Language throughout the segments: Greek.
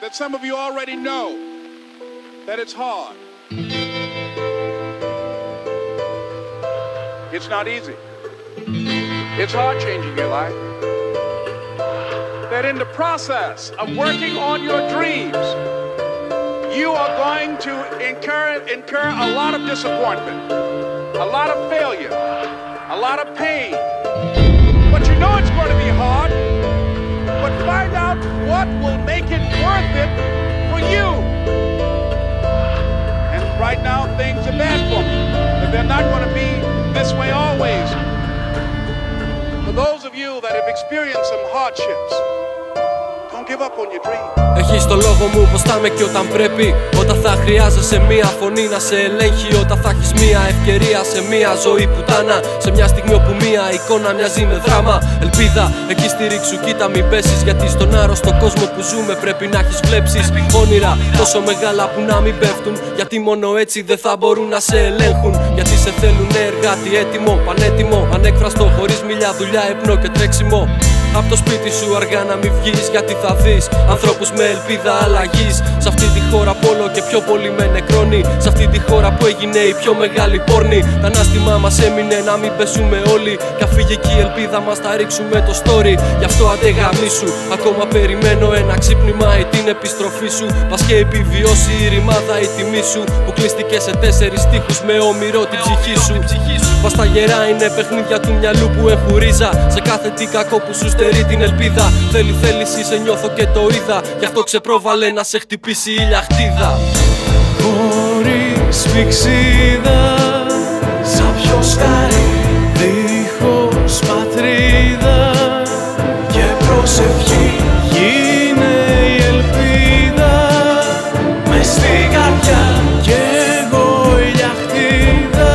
that some of you already know that it's hard. It's not easy. It's hard changing your life. That in the process of working on your dreams, you are going to incur a lot of disappointment, a lot of failure, a lot of pain. But you know it's going to be hard. But find out what will make it worth it for you. And right now things are bad for me, but they're not going to be this way always. For those of you that have experienced some hardships, don't give up on your dream. Έχεις το λόγο μου πως θα είμαι και όταν πρέπει. Όταν θα χρειάζεσαι μία φωνή να σε ελέγχει. Όταν θα έχεις μία ευκαιρία σε μία ζωή πουτάνα. Σε μια στιγμή όπου μία εικόνα μοιάζει με δράμα. Ελπίδα, εκεί στηρίξου, κοίτα μην πέσεις. Γιατί στον άρρωστο κόσμο που ζούμε πρέπει να έχεις βλέψεις. Όνειρα τόσο μεγάλα που να μην πέφτουν. Γιατί μόνο έτσι δεν θα μπορούν να σε ελέγχουν. Γιατί σε θέλουνε εργάτη έτοιμο, πανέτοιμο, ανέκφραστο, χωρίς μιλιά, δουλειά, ύπνο και τρέξιμο. Απ' το σπίτι σου αργά να μην βγεις, γιατί θα δεις ανθρώπους με ελπίδα αλλαγής. Σ' αυτή τη χώρα που όλο και πιο πολύ με νεκρώνει. Σ' αυτή τη χώρα που έγινε η πιο μεγάλη πόρνη. Το ανάστημά μας έμεινε να μην πέσουμε όλοι. Κι αφήγε και η ελπίδα μας θα ρίξουμε το story. Γι' αυτό άντε γαμίσου, ακόμα περιμένω ένα ξύπνημα ή την επιστροφή σου. Πας και επιβιώσει η ρημάδα η τιμή σου. Που κλείστηκε σε 4 στίχους με όμοιρο την ψυχή σου. Πας τα γερά είναι παιχνίδια του μυαλού που έχουν ρίζα. Σε κάθε τι κακό που σου στερεί την ελπίδα. Θέληση, σε νιώθω και το είδα. Γι' αυτό ξεπρόβαλε να σε χτυπήσει η λιαχτίδα. Χωρίς πηξίδα, σαν ποιο σκάρι, δίχως πατρίδα και προσευχή, γίνε η ελπίδα μες στην καρδιά. Κι εγώ η λιαχτίδα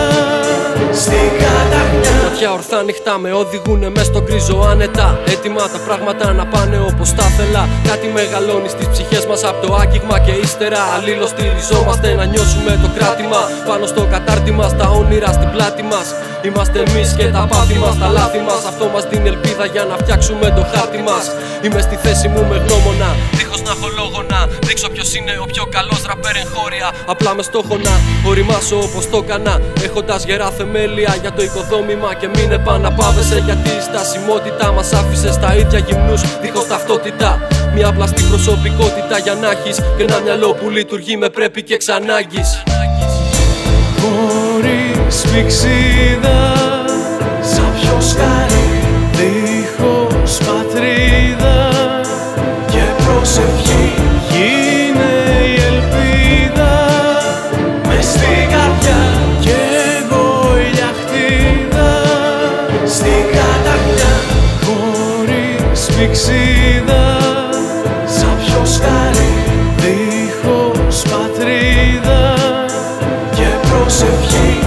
στην καταχνιά. Μάτια ορθά νυχτά με οδηγούνε μες στον γκρίζο άνετα. Έτοιμα τα πράγματα να πάνε όπως τα θέλα. Κάτι μεγαλώνει στις ψυχές μας από το άγγιγμα. Και ύστερα αλληλοστηριζόμαστε να νιώσουμε το κράτημα. Πάνω στο κατάρτιμα, στα όνειρα στην πλάτη μας. Είμαστε εμείς και τα πάθη μας, τα λάθη μας. Αυτό μας δίνει ελπίδα για να φτιάξουμε το χάρτη μας. Είμαι στη θέση μου με γνώμονα, δίχως να έχω λόγο να δείξω ποιος είναι ο πιο καλός ραπέρ εγχώρια. Απλά με στόχο να οριμάσω όπως το έκανα. Έχοντας γερά θεμέλια για το οικοδόμημα. Και μην επαναπάβεσαι γιατί η στασιμότητα μας άφησε στα ίδια γυμνούς δίχως ταυτότητα. Μια πλαστή προσωπικότητα για να έχεις και ένα μυαλό που λειτουργεί με πρέπει και εξ ανάγκης. Χωρίς πηξίδα, σαν ποιο σκάρι, δίχως πατρίδα και προσευχή, γίνε η ελπίδα μες στην καρδιά. Κι εγώ η λιαχτίδα στην καταχνιά. Χωρίς πηξίδα, σαν ποιο σκάρι, δίχως πατρίδα και προσευχή.